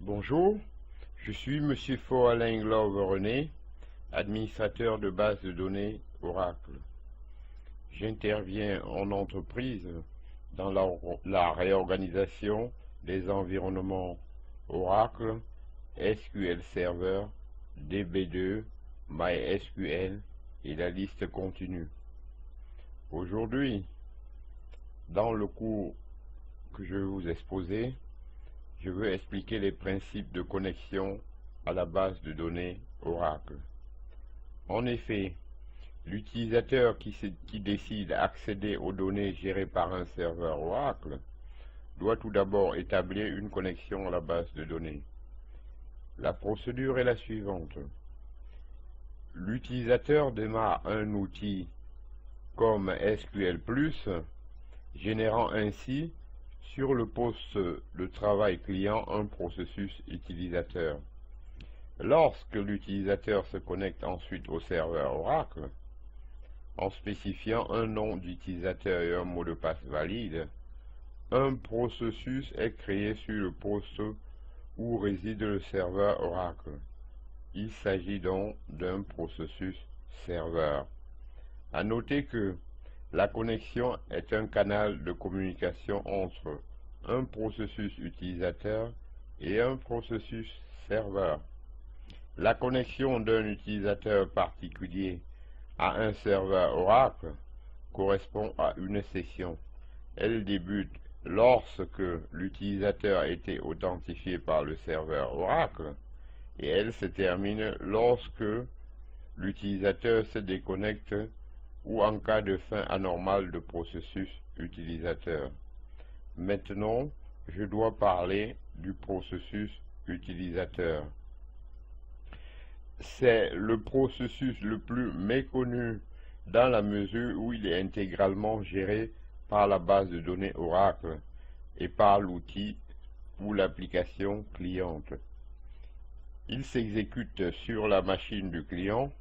Bonjour, je suis Monsieur Faux-Alain Glove-René, administrateur de base de données Oracle. J'interviens en entreprise dans la réorganisation des environnements Oracle, SQL Server, DB2, MySQL et la liste continue. Aujourd'hui, dans le cours que je vais vous exposer, je veux expliquer les principes de connexion à la base de données Oracle. En effet, l'utilisateur qui décide d'accéder aux données gérées par un serveur Oracle doit tout d'abord établir une connexion à la base de données. La procédure est la suivante. L'utilisateur démarre un outil comme SQL+, générant ainsi sur le poste de travail client un processus utilisateur. Lorsque l'utilisateur se connecte ensuite au serveur Oracle, en spécifiant un nom d'utilisateur et un mot de passe valide, un processus est créé sur le poste où réside le serveur Oracle. Il s'agit donc d'un processus serveur. À noter que la connexion est un canal de communication entre un processus utilisateur et un processus serveur. La connexion d'un utilisateur particulier à un serveur Oracle correspond à une session. Elle débute lorsque l'utilisateur a été authentifié par le serveur Oracle et elle se termine lorsque l'utilisateur se déconnecte ou en cas de fin anormale de processus utilisateur. Maintenant, je dois parler du processus utilisateur. C'est le processus le plus méconnu dans la mesure où il est intégralement géré par la base de données Oracle et par l'outil ou l'application cliente. Il s'exécute sur la machine du client.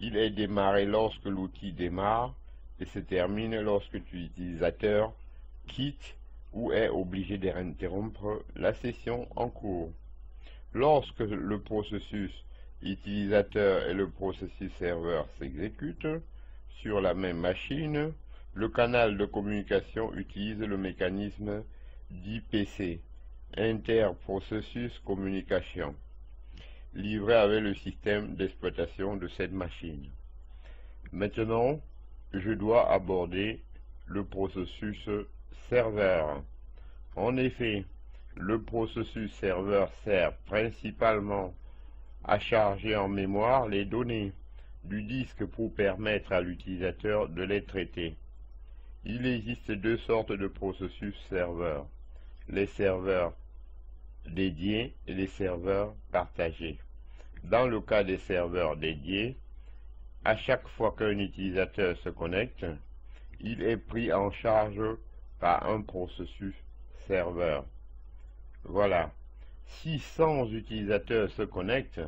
Il est démarré lorsque l'outil démarre et se termine lorsque l'utilisateur quitte ou est obligé d'interrompre la session en cours. Lorsque le processus utilisateur et le processus serveur s'exécutent sur la même machine, le canal de communication utilise le mécanisme d'IPC, Inter-Processus Communication, livré avec le système d'exploitation de cette machine. Maintenant, je dois aborder le processus serveur. En effet, le processus serveur sert principalement à charger en mémoire les données du disque pour permettre à l'utilisateur de les traiter. Il existe deux sortes de processus serveurs, les serveurs dédiés et les serveurs partagés. Dans le cas des serveurs dédiés, à chaque fois qu'un utilisateur se connecte, il est pris en charge par un processus serveur. Voilà. Si 100 utilisateurs se connectent,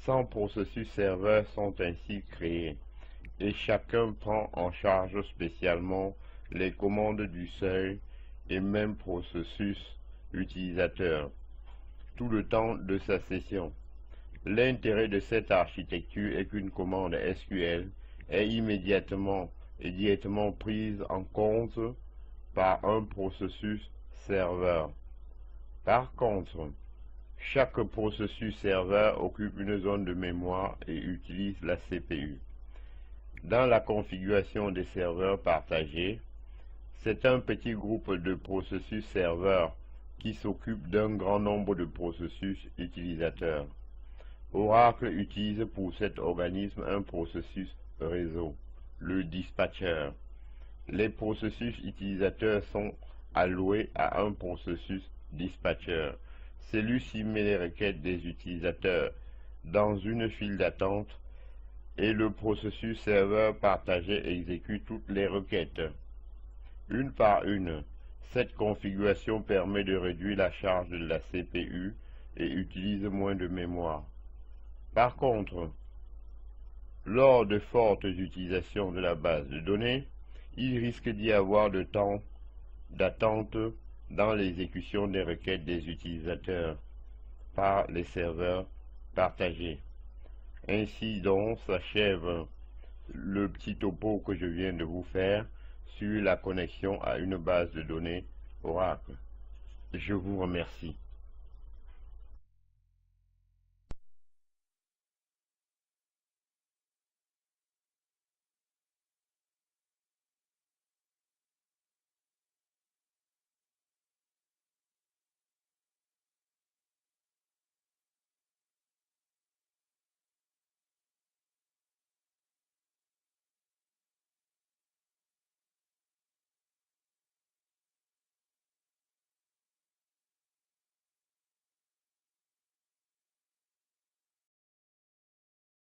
100 processus serveurs sont ainsi créés et chacun prend en charge spécialement les commandes du seuil et même processus utilisateur tout le temps de sa session. L'intérêt de cette architecture est qu'une commande SQL est immédiatement et directement prise en compte par un processus serveur. Par contre, chaque processus serveur occupe une zone de mémoire et utilise la CPU. Dans la configuration des serveurs partagés, c'est un petit groupe de processus serveurs qui s'occupe d'un grand nombre de processus utilisateurs. Oracle utilise pour cet organisme un processus réseau, le dispatcher. Les processus utilisateurs sont alloués à un processus dispatcher. Celui-ci met les requêtes des utilisateurs dans une file d'attente et le processus serveur partagé exécute toutes les requêtes, une par une. Cette configuration permet de réduire la charge de la CPU et utilise moins de mémoire. Par contre, lors de fortes utilisations de la base de données, il risque d'y avoir de temps d'attente dans l'exécution des requêtes des utilisateurs. par les serveurs partagés. Ainsi donc s'achève le petit topo que je viens de vous faire sur la connexion à une base de données Oracle. Je vous remercie.